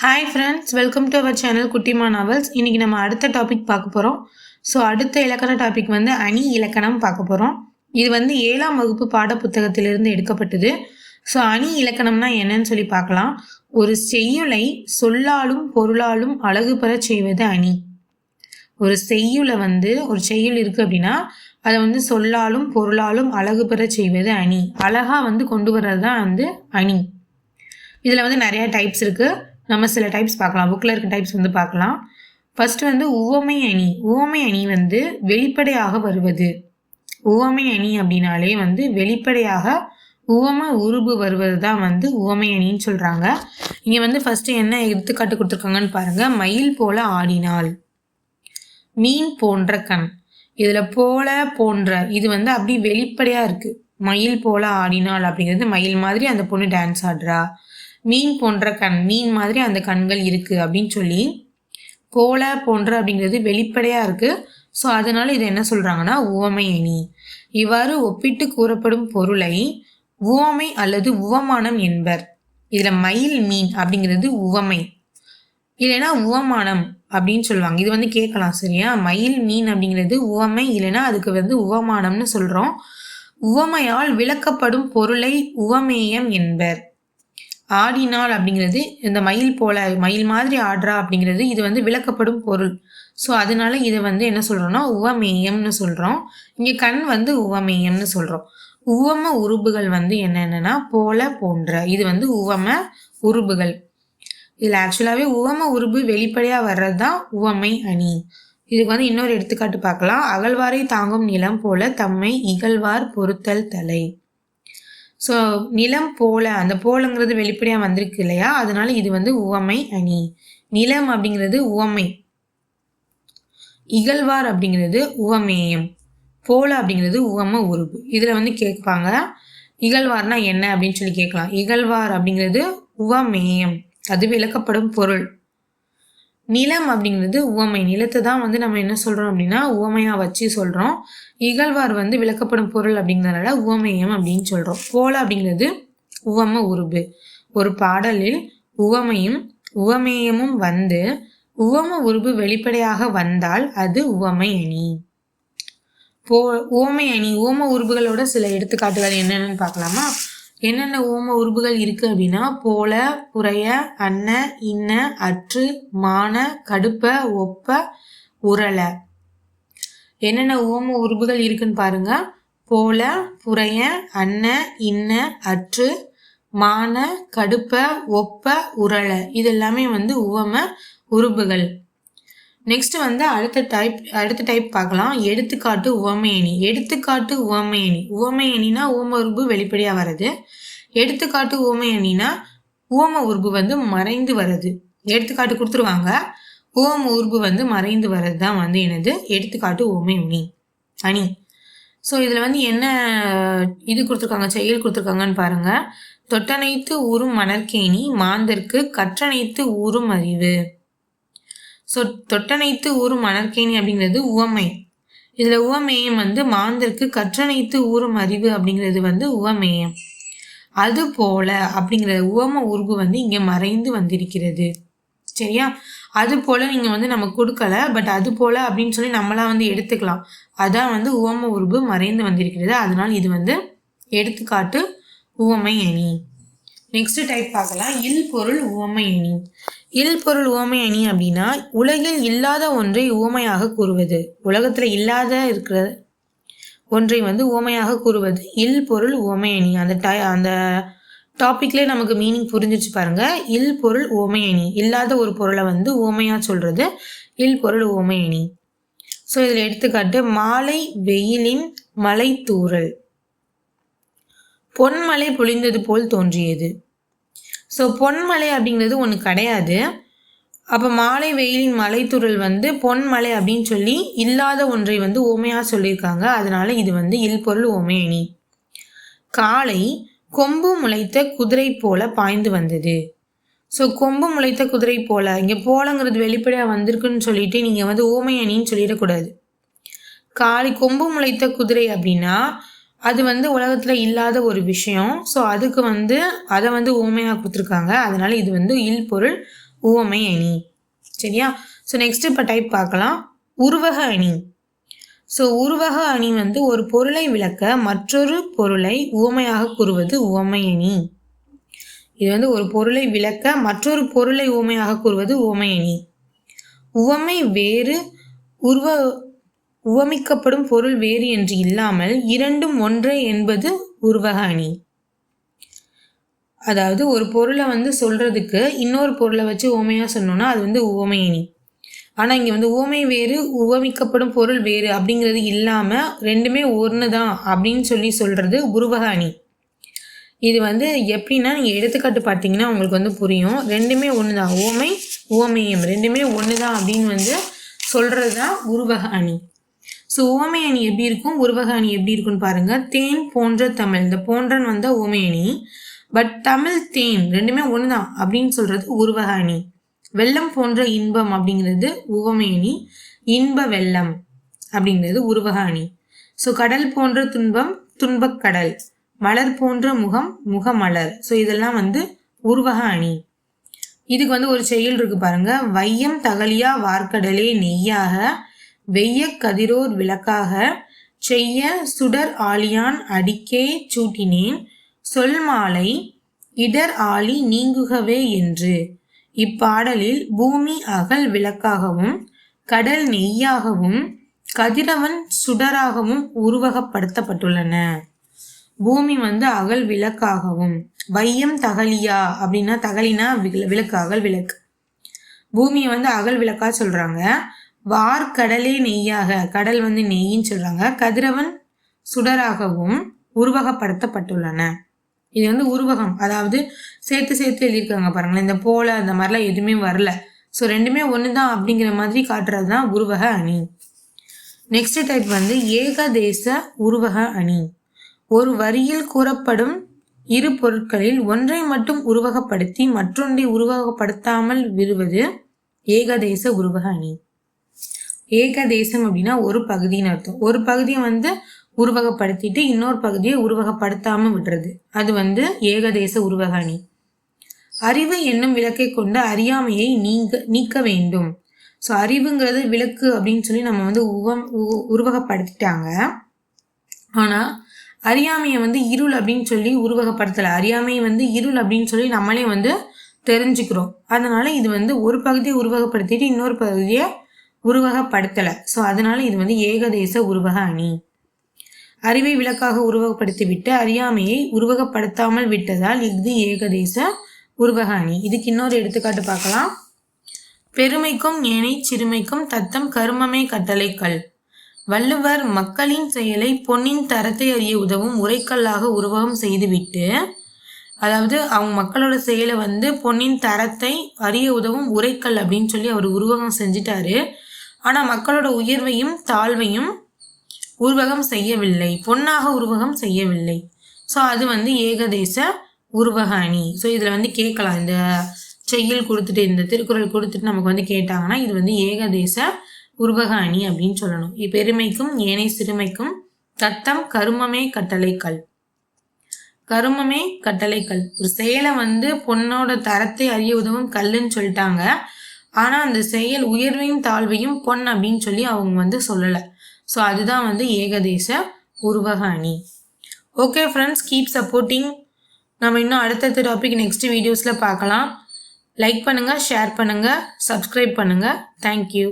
Hi friends, welcome to our channel Kuttima novels. இன்றைக்கி நம்ம அடுத்த டாபிக் பார்க்க போகிறோம். ஸோ அடுத்த இலக்கண டாபிக் வந்து அணி இலக்கணம் பார்க்க போகிறோம். இது வந்து 7ஆம் வகுப்பு பாட புத்தகத்திலிருந்து எடுக்கப்பட்டது. ஸோ அணி இலக்கணம்னா என்னன்னு சொல்லி பார்க்கலாம். ஒரு செய்யுளை சொல்லாலும் பொருளாலும் அழகு பெறச் செய்வது அணி. ஒரு செய்யுளை வந்து ஒரு செய்யுள் இருக்குது அப்படின்னா அதை வந்து சொல்லாலும் பொருளாலும் அழகு பெறச் செய்வது அணி. அழகாக வந்து கொண்டு வர்றது தான் வந்து அணி. இதில் வந்து நிறையா டைப்ஸ் இருக்குது. நம்ம சில டைப்ஸ் பார்க்கலாம். புக்கில் இருக்க டைப்ஸ் வந்து பார்க்கலாம். ஃபஸ்ட்டு வந்து உவமை அணி. உவமை அணி வந்து வெளிப்படையாக வருவது. உவமை அணி அப்படின்னாலே வந்து வெளிப்படையாக உவம உருபு வருவது தான் வந்து உவமை அணின்னு சொல்கிறாங்க. இங்கே வந்து ஃபஸ்ட்டு என்ன எடுத்துக்காட்டு கொடுத்துருக்காங்கன்னு பாருங்கள். மயில் போல ஆடினாள், மீன் போன்ற கண். இதில் போல போன்ற இது வந்து அப்படி வெளிப்படையாக இருக்குது. மயில் போல ஆடினாள் அப்படிங்கிறது மயில் மாதிரி அந்த பொண்ணு டான்ஸ் ஆடுறா. மீன் போன்ற கண், மீன் மாதிரி அந்த கண்கள் இருக்குது அப்படின்னு சொல்லி போல போன்ற அப்படிங்கிறது வெளிப்படையாக இருக்குது. ஸோ அதனால் இதை என்ன சொல்கிறாங்கன்னா உவமை அணி. இவ்வாறு ஒப்பிட்டு கூறப்படும் பொருளை உவமை அல்லது உவமானம் என்பர். இதில் மயில் மீன் அப்படிங்கிறது உவமை, இல்லைன்னா உவமானம் அப்படின்னு சொல்லுவாங்க. இது வந்து கேட்கலாம், சரியா? மயில் மீன் அப்படிங்கிறது உவமை, இல்லைன்னா அதுக்கு வந்து உவமானம்னு சொல்கிறோம். உவமையால் விளக்கப்படும் பொருளை உவமேயம் என்பர். ஆடினாள் அப்படிங்கிறது இந்த மயில் போல, மயில் மாதிரி ஆடுறா அப்படிங்கிறது இது வந்து விளக்கப்படும் பொருள். ஸோ அதனால இதை வந்து என்ன சொல்கிறோம்னா உவமேயம்னு சொல்கிறோம். இங்கே கண் வந்து உவமேயம்னு சொல்கிறோம். உவம உருபுகள் வந்து என்னென்னா போல போன்ற, இது வந்து உவம உருபுகள். இதில் ஆக்சுவலாகவே உவம உருபு வெளிப்படையாக வர்றது தான் உவமை அணி. இதுக்கு வந்து இன்னொரு எடுத்துக்காட்டு பார்க்கலாம். அகழ்வாரை தாங்கும் நிலம் போல தம்மை இகழ்வார் பொறுத்தல் தலை. ஸோ நிலம் போல, அந்த போலங்கிறது வெளிப்படையாக வந்திருக்கு இல்லையா, அதனால இது வந்து உவமை அணி. நிலம் அப்படிங்கிறது உவமை, இகழ்வார் அப்படிங்கிறது உவமேயம், போல அப்படிங்கிறது உவம உருபு. இதில் வந்து கேட்பாங்க இகழ்வார்னா என்ன அப்படின்னு சொல்லி கேட்கலாம். இகழ்வார் அப்படிங்கிறது உவமேயம், அது விளக்கப்படும் பொருள். நிலம் அப்படிங்கிறது உவமை, நிலத்தை தான் வந்து நம்ம என்ன சொல்கிறோம் அப்படின்னா உவமையாக வச்சு சொல்கிறோம். இகழ்வார் வந்து விளக்கப்படும் பொருள் அப்படிங்கிறதுனால உவமேயம் அப்படின்னு சொல்கிறோம். போல அப்படிங்கிறது உவம உருபு. ஒரு பாடலில் உவமையும் உவமேயமும் வந்து உவம உருபு வெளிப்படையாக வந்தால் அது உவமை அணி. உவமை அணி உவம உருபுகளோட சில எடுத்துக்காட்டுகள் என்னென்னு பார்க்கலாமா? என்னென்ன ஓம உருபுகள் இருக்குது அப்படின்னா போல, புறைய, அன்ன, இன்ன, அற்று, மான, கடுப்ப, ஒப்ப, உரள. என்னென்ன ஓம உருபுகள் இருக்குன்னு பாருங்க. போல, புறைய, அன்ன, இன்ன, அற்று, மான, கடுப்ப, ஒப்ப, உரள. இது எல்லாமே வந்து உவம உருபுகள். நெக்ஸ்ட் வந்து அடுத்த டைப் பார்க்கலாம். எடுத்துக்காட்டு உவமையணி. எடுத்துக்காட்டு உவமையணி. உவமையணினா உவம உருபு வெளிப்படையாக வருது. எடுத்துக்காட்டு உவமையணினா உவம உருபு வந்து மறைந்து வருது. எடுத்துக்காட்டு கொடுத்துருவாங்க, உவம உருபு வந்து மறைந்து வர்றது தான் வந்து என்னது எடுத்துக்காட்டு உவமையணி அணி. ஸோ இதில் வந்து என்ன இது கொடுத்துருக்காங்க, செயல் கொடுத்துருக்காங்கன்னு பாருங்க. தொட்டனைத்து ஊறும் மணற்கேணி மாந்தர்க்கு கற்றனைத்து ஊறும் அறிவு. ஸோ தொட்டனைத்து ஊறும் மணற்கேணி அப்படிங்கிறது உவமை. இதில் உவமேயம் வந்து மாந்தருக்கு கற்றனைத்து ஊறும் அறிவு அப்படிங்கிறது வந்து உவமேயம். அது போல அப்படிங்கிற உவம உருபு வந்து இங்கே மறைந்து வந்திருக்கிறது, சரியா? அது போல நீங்கள் வந்து நம்ம கொடுக்கல, பட் அது போல அப்படின்னு சொல்லி நம்மளாம் வந்து எடுத்துக்கலாம். அதான் வந்து உவம உருபு மறைந்து வந்திருக்கிறது. அதனால் இது வந்து எடுத்துக்காட்டு உவமை அணி. நெக்ஸ்ட் டைப் பார்க்கலாம். இல் பொருள் உவமை அணி. இல் பொருள் உவமை அணி அப்படின்னா உலகில் இல்லாத ஒன்றை உவமையாக கூறுவது. உலகத்தில் இல்லாத இருக்கிற ஒன்றை வந்து உவமையாக கூறுவது இல் பொருள் உவமை அணி. அந்த டாபிக்லேயே நமக்கு மீனிங் புரிஞ்சிச்சு பாருங்க. இல் பொருள் உவமை அணி, இல்லாத ஒரு பொருளை வந்து உவமையாக சொல்றது இல் பொருள் உவமை அணி. ஸோ இதில் எடுத்துக்காட்டு மாலை வெயிலின் மலை தூறல். பொன்மலை பொழிந்தது போல் தோன்றியது. ஸோ பொன்மலை அப்படிங்கிறது ஒன்று கிடையாது. அப்போ மாலை வெயிலின் மலைத்துறல் வந்து பொன்மலை அப்படின்னு சொல்லி இல்லாத ஒன்றை வந்து ஓமையாக சொல்லியிருக்காங்க. அதனால இது வந்து இல்பொருள் ஓமை அணி. காலை கொம்பு முளைத்த குதிரை போல பாய்ந்து வந்தது. ஸோ கொம்பு முளைத்த குதிரை போல, இங்கே போலங்கிறது வெளிப்படையாக வந்திருக்குன்னு சொல்லிட்டு நீங்கள் வந்து ஓமை அணின்னு சொல்லிடக்கூடாது. காலை கொம்பு முளைத்த குதிரை அப்படின்னா அது வந்து உலகத்தில் இல்லாத ஒரு விஷயம். ஸோ அதுக்கு வந்து அதை வந்து ஓமையாக கொடுத்துருக்காங்க. அதனால இது வந்து இல் பொருள் உவமை அணி. சரியா? ஸோ நெக்ஸ்ட் இப்போ டைப் பார்க்கலாம். உருவக அணி. ஸோ உருவக அணி வந்து ஒரு பொருளை விளக்க மற்றொரு பொருளை உவமையாக கூறுவது உவமை அணி. இது வந்து ஒரு பொருளை விளக்க மற்றொரு பொருளை உவமையாக கூறுவது உவமை அணி. உவமை வேறு உவமிக்கப்படும் பொருள் வேறு என்று இல்லாமல் இரண்டும் ஒன்றே என்பது உருவக அணி. அதாவது ஒரு பொருளை வந்து சொல்றதுக்கு இன்னொரு பொருளை வச்சு உவமையாக சொன்னோம்னா அது வந்து உவமை அணி. ஆனால் இங்கே வந்து உவமை வேறு உவமிக்கப்படும் பொருள் வேறு அப்படிங்கிறது இல்லாமல் ரெண்டுமே ஒன்று தான் அப்படின்னு சொல்லி சொல்கிறது உருவக அணி. இது வந்து எப்படின்னா நீங்கள் எடுத்துக்காட்டு பார்த்தீங்கன்னா உங்களுக்கு வந்து புரியும். ரெண்டுமே ஒன்று தான், உவமை உவமையம் ரெண்டுமே ஒன்று தான் அப்படின்னு வந்து சொல்கிறது தான் உருவக அணி. ஸோ உவமை அணி எப்படி இருக்கும், உருவக அணி எப்படி இருக்குன்னு பாருங்கள். தேன் போன்ற தமிழ், இந்த போன்றன் வந்த உவமை அணி. பட் தமிழ் தேன் ரெண்டுமே ஒன்று தான் அப்படின்னு சொல்கிறது உருவக அணி. வெள்ளம் போன்ற இன்பம் அப்படிங்கிறது உவமை அணி. இன்ப வெள்ளம் அப்படிங்கிறது உருவக அணி. ஸோ கடல் போன்ற துன்பம் துன்பக்கடல், மலர் போன்ற முகம் முகமலர். ஸோ இதெல்லாம் வந்து உருவக அணி. இதுக்கு வந்து ஒரு செயல் இருக்கு பாருங்க. வையம் தகலியா வார்க்கடலே நெய்யாக வெய்ய கதிரோர் விளக்காக செய்ய சுடர் ஆலியான் அடிக்கே சூட்டினேன் சொல் மாலை இடர் ஆலி நீங்குகவே என்று. இப்பாடலில் பூமி அகல் விளக்காகவும் கடல் நெய்யாகவும் கதிரவன் சுடராகவும் உருவகப்படுத்தப்பட்டுள்ளன. பூமி வந்து அகல் விளக்காகவும், வையம் தகலியா அப்படின்னா தகலினா விளக்கு, அகல் விளக்கு. பூமியை வந்து அகல் விளக்கா சொல்றாங்க. வார்க்கடலே நெய்யாக, கடல் வந்து நெய்ன்னு சொல்றாங்க. கதிரவன் சுடராகவும் உருவகப்படுத்தப்பட்டுள்ளன. இது வந்து உருவகம், அதாவது சேர்த்து எழுதியிருக்காங்க பாருங்களேன். இந்த போல அந்த மாதிரிலாம் எதுவுமே வரல. ஸோ ரெண்டுமே ஒன்று தான் அப்படிங்கிற மாதிரி காட்டுறது தான் உருவக அணி. நெக்ஸ்ட் டைப் வந்து ஏகதேச உருவக அணி. ஒரு வரியில் கூறப்படும் இரு பொருட்களில் ஒன்றை மட்டும் உருவகப்படுத்தி மற்றொன்றை உருவகப்படுத்தாமல் விடுவது ஏகதேச உருவக அணி. ஏகதேசம் அப்படின்னா ஒரு பகுதின்னு அர்த்தம். ஒரு பகுதியை வந்து உருவகப்படுத்திட்டு இன்னொரு பகுதியை உருவகப்படுத்தாம விடுறது, அது வந்து ஏகதேச உருவக அணி. அறிவு என்னும் விளக்கை கொண்டு அறியாமையை நீக்க வேண்டும். ஸோ அறிவுங்கிறது விளக்கு அப்படின்னு சொல்லி நம்ம வந்து உருவகப்படுத்திட்டாங்க. ஆனால் அறியாமையை வந்து இருள் அப்படின்னு சொல்லி உருவகப்படுத்தலை. அறியாமையை வந்து இருள் அப்படின்னு சொல்லி நம்மளே வந்து தெரிஞ்சுக்கிறோம். அதனால இது வந்து ஒரு பகுதியை உருவகப்படுத்திட்டு இன்னொரு பகுதியை உருவகப்படுத்தலை. ஸோ அதனால இது வந்து ஏகதேச உருவக அணி. அறிவை விளக்காக உருவகப்படுத்திவிட்டு அறியாமையை உருவகப்படுத்தாமல் விட்டதால் இது ஏகதேச உருவக அணி. இதுக்கு இன்னொரு எடுத்துக்காட்டு பார்க்கலாம். பெருமைக்கும் ஏனை சிறுமைக்கும் தத்தம் கருமமே கட்டளைக்கல். வள்ளுவர் மக்களின் செயலை பொன்னின் தரத்தை அறிய உதவும் உரைக்கல்லாக உருவகம் செய்துவிட்டு, அதாவது அவங்க மக்களோட செயலை வந்து பொன்னின் தரத்தை அறிய உதவும் உரைக்கல் அப்படின்னு சொல்லி அவர் உருவகம் செஞ்சிட்டாரு. ஆனால் மக்களோட உயர்வையும் தாழ்வையும் உருவகம் செய்யவில்லை, பொன்னாக உருவகம் செய்யவில்லை. ஸோ அது வந்து ஏகதேச உருவக அணி. ஸோ இதில் வந்து கேட்கலாம், இந்த செய்யுள் கொடுத்துட்டு இந்த திருக்குறள் கொடுத்துட்டு நமக்கு வந்து கேட்டாங்கன்னா இது வந்து ஏகதேச உருவக அணி அப்படின்னு சொல்லணும். பெருமைக்கும் ஏனை சிறுமைக்கும் தத்தம் கருமமே கட்டளைக்கல். கருமமே கட்டளைக்கல், ஒரு செயலை வந்து பொண்ணோட தரத்தை அறிய உதவும் கல்லுன்னு சொல்லிட்டாங்க. ஆனால் அந்த செயல் உயர்வையும் தாழ்வையும் பொன் அப்படின்னு சொல்லி அவங்க வந்து சொல்லலை. ஸோ அதுதான் வந்து ஏகதேச உருவக அணி. Okay friends, keep supporting. நம்ம இன்னும் அடுத்தடுத்த டாபிக் நெக்ஸ்ட் வீடியோஸில் பார்க்கலாம். லைக் பண்ணுங்கள், ஷேர் பண்ணுங்கள், சப்ஸ்கிரைப் பண்ணுங்கள். தேங்க்யூ.